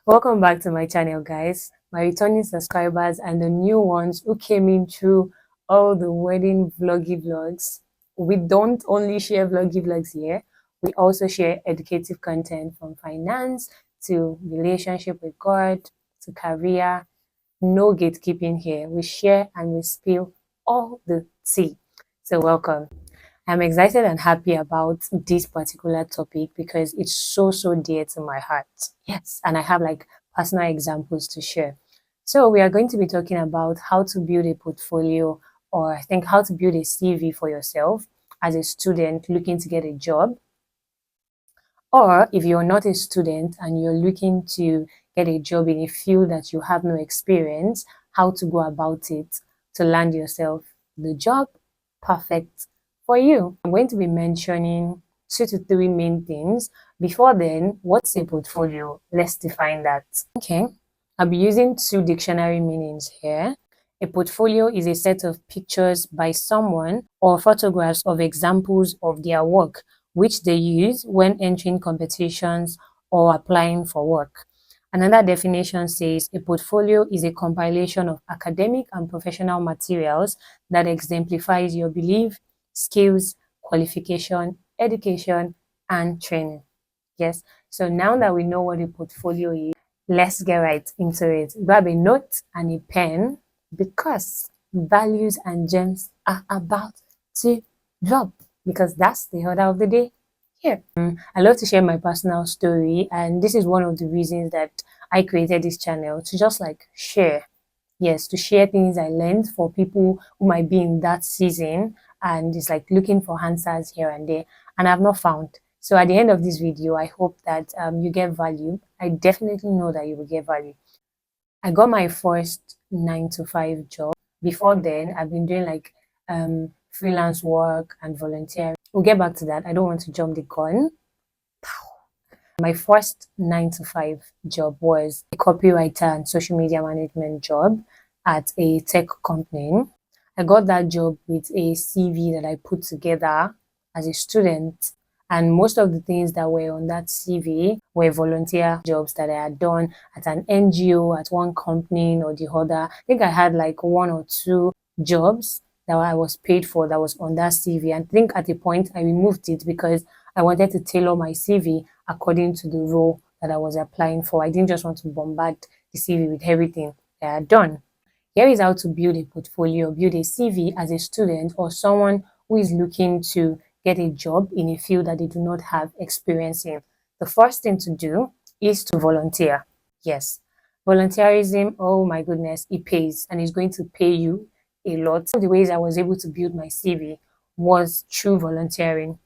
Welcome back to my channel, guys. My returning subscribers and the new ones who came in through all the wedding vloggy vlogs. We don't only share vloggy vlogs here, we also share educative content from finance to relationship with God to career. No gatekeeping here. We share and we spill all the tea. So, welcome. I'm excited and happy about this particular topic because it's so dear to my heart. Yes, and I have like personal examples to share. So we are going to be talking about how to build a portfolio, or I think how to build a CV for yourself as a student looking to get a job, or if you're not a student and you're looking to get a job in a field that you have no experience, how to go about it to land yourself the job perfect for you. I'm going to be mentioning 2 to 3 main things. Before then, what's a portfolio? Let's define that. Okay, I'll be using 2 dictionary meanings here. A portfolio is a set of pictures by someone or photographs of examples of their work which they use when entering competitions or applying for work. Another definition says a portfolio is a compilation of academic and professional materials that exemplifies your belief, skills, qualification, education, and training. Yes, so now that we know what a portfolio is, let's get right into it. Grab a note and a pen because values and gems are about to drop, because that's the order of the day here. I love to share my personal story, and this is one of the reasons that I created this channel, to just like share. Yes, to share things I learned for people who might be in that season and is like looking for answers here and there and I've not found. So at the end of this video, I hope that you get value. I definitely know that you will get value. I got my first 9 to 5 job. Before then, I've been doing like freelance work and volunteering. We'll get back to that. I don't want to jump the gun. My first 9 to 5 job was a copywriter and social media management job at a tech company. I got that job with a CV that I put together as a student. And most of the things that were on that CV were volunteer jobs that I had done at an NGO, at one company or the other. I think I had like 1 or 2 jobs that I was paid for that was on that CV. And I think at a point I removed it because I wanted to tailor my CV according to the role that I was applying for. I didn't just want to bombard the CV with everything that I had done. Here is how to build a portfolio, build a CV as a student or someone who is looking to get a job in a field that they do not have experience in. The first thing to do is to volunteer. Yes, volunteerism, oh my goodness, it pays and it's going to pay you a lot. One of the ways I was able to build my CV was through volunteering.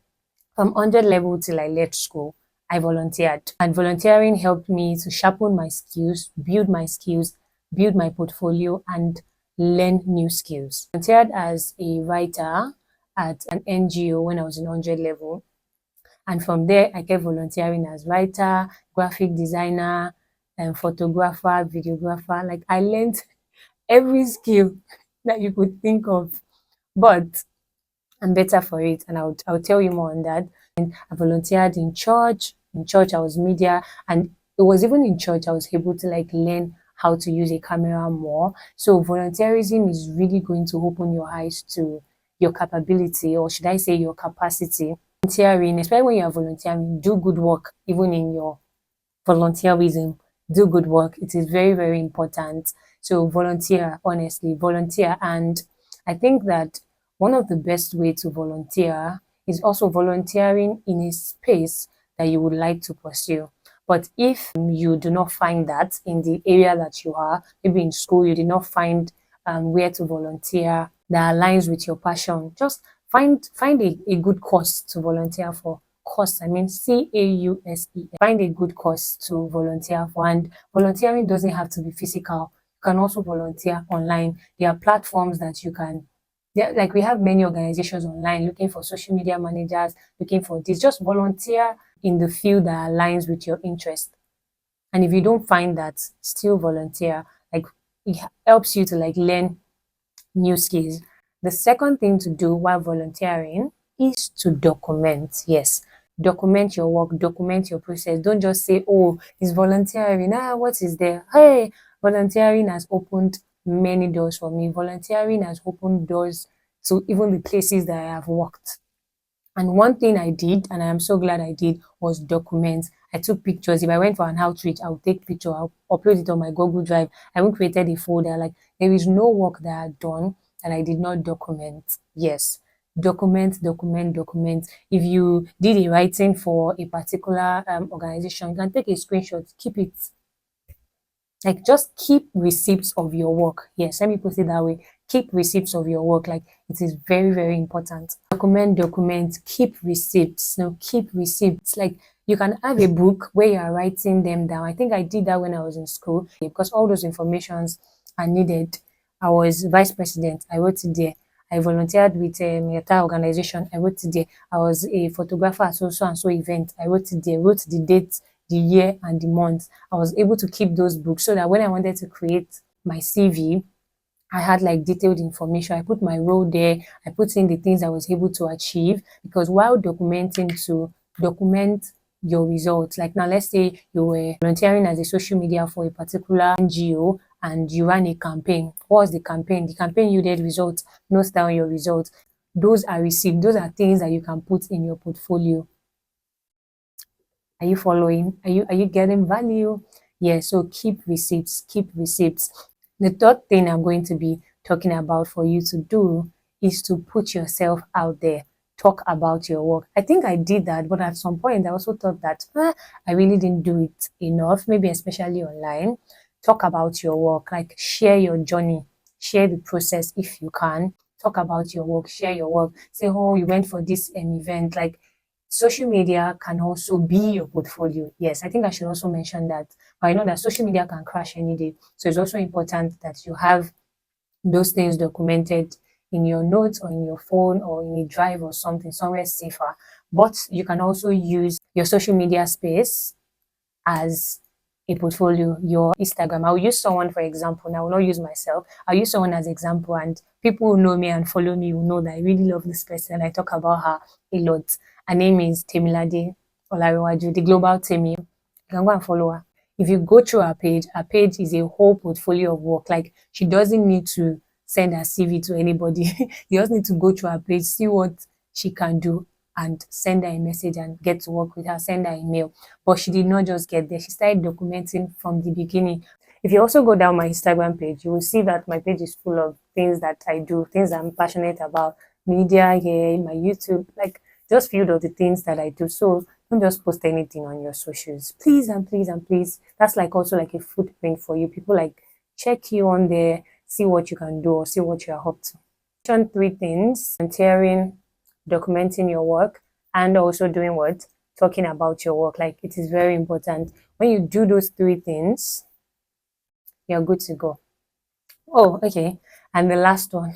From 100 level till I left school, I volunteered. And volunteering helped me to sharpen my skills, build my portfolio, and learn new skills. I volunteered as a writer at an NGO when I was in 100 level. And from there, I kept volunteering as writer, graphic designer, and photographer, videographer. Like I learned every skill that you could think of. But I'm better for it, and I'll tell you more on that. And I volunteered in church. In church, I was media, and it was even in church I was able to like learn how to use a camera more. So volunteerism is really going to open your eyes to your capability, or should I say your capacity. Volunteering, especially when you are volunteering, do good work. Even in your volunteerism, do good work. It is very important. So volunteer, honestly, volunteer. And I think that one of the best way to volunteer is also volunteering in a space that you would like to pursue. But if you do not find that in the area that you are, maybe in school, you did not find where to volunteer that aligns with your passion, just find a good cause to volunteer for. Cause, I mean CAUSE. Find a good cause to volunteer for. And volunteering doesn't have to be physical. You can also volunteer online. There are platforms that you can, like we have many organizations online looking for social media managers, looking for this. Just volunteer in the field that aligns with your interest. And if you don't find that, still volunteer. Like it helps you to like learn new skills. The second thing to do while volunteering is to document. Yes, Document your work, document your process. Don't just say, oh, it's volunteering. What is there? Hey, volunteering has opened many doors for me. Volunteering has opened doors to even the places that I have worked. And one thing I did, and I am so glad I did, was document. I took pictures. If I went for an outreach, I would take picture. I'll upload it on my Google Drive. I even created a folder. Like, there is no work that I had done that I did not document. Yes, document, document, document. If you did a writing for a particular organization, you can take a screenshot, keep it. Like, just keep receipts of your work. Yes, let me put it that way. Keep receipts of your work. Like, it is very, very important. Document, document, keep receipts. No, keep receipts. Like, you can have a book where you are writing them down. I think I did that when I was in school because all those informations are needed. I was vice president. I wrote it there. I volunteered with a Meta organization. I wrote it there. I was a photographer at so and so event. I wrote it there. Wrote the date, the year, and the month. I was able to keep those books so that when I wanted to create my CV, I had like detailed information. I put my role there. I put in the things I was able to achieve because while documenting, to document your results. Like now, let's say you were volunteering as a social media for a particular NGO and you ran a campaign. What was the campaign? The campaign yielded results. Note down your results. Those are received. Those are things that you can put in your portfolio. Are you following? Are you getting value? Yeah, so keep receipts, keep receipts. The third thing I'm going to be talking about for you to do is to put yourself out there. Talk about your work. I think I did that, but at some point I also thought that I really didn't do it enough, maybe especially online. Talk about your work, like share your journey, share the process if you can. Talk about your work, share your work. Say, oh, you went for this event. Like, social media can also be your portfolio. Yes, I think I should also mention that. But I know that social media can crash any day. So it's also important that you have those things documented in your notes or in your phone or in a drive or something, somewhere safer. But you can also use your social media space as a portfolio, your Instagram. I'll use someone for example, and I will not use myself. I'll use someone as example, and people who know me and follow me will know that I really love this person. I talk about her a lot. Her name is Temilade Olariwaju, the global Temi. You can go and follow her. If you go through her page is a whole portfolio of work. Like, she doesn't need to send her CV to anybody. You just need to go through her page, see what she can do, and send her a message and get to work with her, send her a mail. But she did not just get there. She started documenting from the beginning. If you also go down my Instagram page, you will see that my page is full of things that I do, things I'm passionate about, media here, my YouTube, like just filled of the things that I do. So don't just post anything on your socials. Please and please and please. That's like also like a footprint for you. People like check you on there, see what you can do or see what you are up to. Mention three things: volunteering, documenting your work, and also doing what? Talking about your work. Like, it is very important. When you do those three things, you're good to go. Oh, okay. And the last one,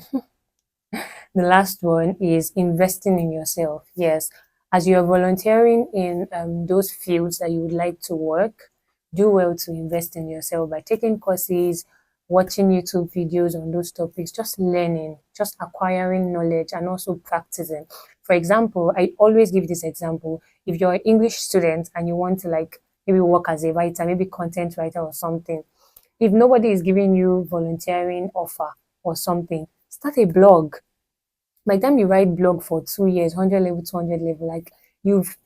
the last one is investing in yourself. Yes, as you're volunteering in those fields that you would like to work, do well to invest in yourself by taking courses, watching YouTube videos on those topics, just learning, just acquiring knowledge, and also practicing. For example, I always give this example. If you're an English student and you want to like maybe work as a writer, maybe content writer or something, if nobody is giving you volunteering offer or something, start a blog. By the time you write blog for 2 years, 100 level, 200 level, like you've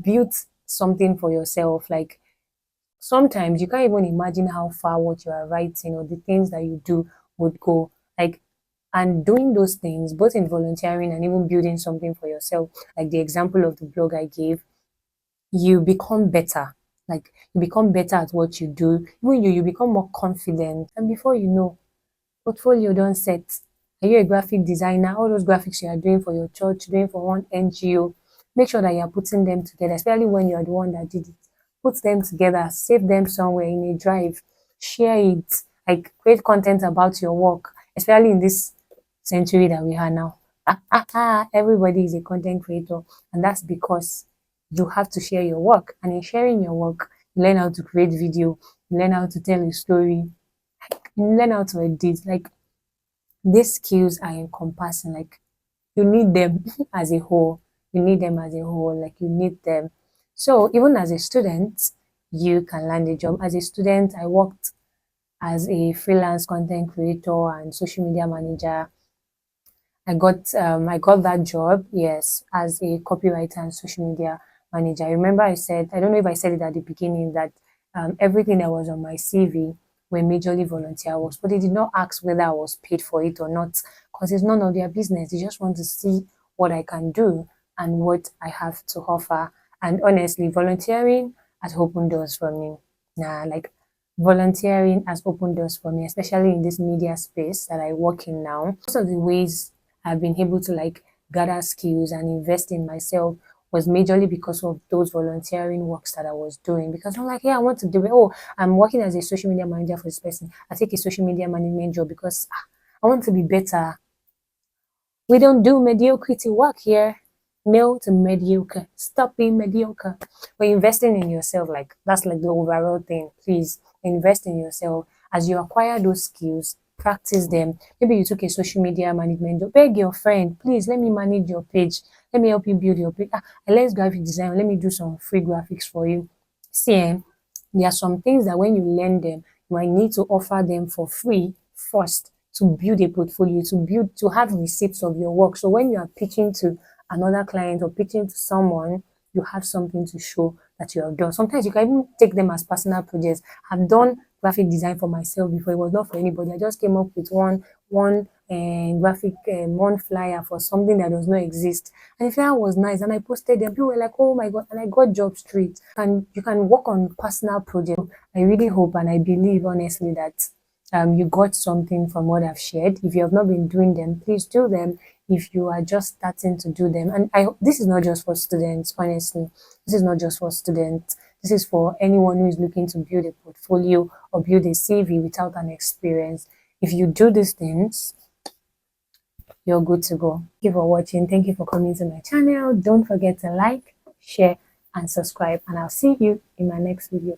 built something for yourself. Like, sometimes you can't even imagine how far what you are writing or the things that you do would go. Like, and doing those things, both in volunteering and even building something for yourself, like the example of the blog I gave, you become better. Like, you become better at what you do. Even you become more confident. And before you know, portfolio don't set. Are you a graphic designer? All those graphics you are doing for your church, doing for one NGO, make sure that you are putting them together, especially when you are the one that did it. Put them together, save them somewhere in a drive, share it, like create content about your work, especially in this century that we are now. Everybody is a content creator, and that's because you have to share your work. And in sharing your work, you learn how to create video, you learn how to tell a story, you learn how to edit. Like, these skills are encompassing, like you need them as a whole. You need them as a whole, like you need them. So even as a student, you can land a job. As a student, I worked as a freelance content creator and social media manager. I got that job, yes, as a copywriter and social media manager. I remember I don't know if I said it at the beginning, that everything that was on my CV were majorly volunteer works, but they did not ask whether I was paid for it or not, because it's none of their business. They just want to see what I can do and what I have to offer. And honestly, volunteering has opened doors for me. Like volunteering has opened doors for me, especially in this media space that I work in now. Most of the ways I've been able to like gather skills and invest in myself was majorly because of those volunteering works that I was doing. Because I'm like, yeah, I want to do it. Oh, I'm working as a social media manager for this person. I take a social media management job because I want to be better. We don't do mediocrity work here. No to mediocre. Stop being mediocre. We're investing in yourself. Like that's like the overall thing. Please invest in yourself. As you acquire those skills, practice them. Maybe you took a social media management job. Beg your friend, please let me manage your page. Let me help you build your page. I learned graphic design. Let me do some free graphics for you. See, there are some things that when you learn them, you might need to offer them for free first to build a portfolio, to have receipts of your work. So when you are pitching to another client or pitching to someone, you have something to show that you have done. Sometimes you can even take them as personal projects. I've done graphic design for myself before. It was not for anybody. I just came up with one graphic one flyer for something that does not exist, and the flyer was nice, and I posted them. People were like, oh my god, and I got job straight. And you can work on personal projects. I really hope and I believe honestly that you got something from what I've shared. If you have not been doing them, please do them. If you are just starting to do them, and this is not just for students, honestly, this is not just for students. This is for anyone who is looking to build a portfolio or build a CV without an experience. If you do these things, you're good to go. Thank you for watching. Thank you for coming to my channel. Don't forget to like, share, and subscribe. And I'll see you in my next video.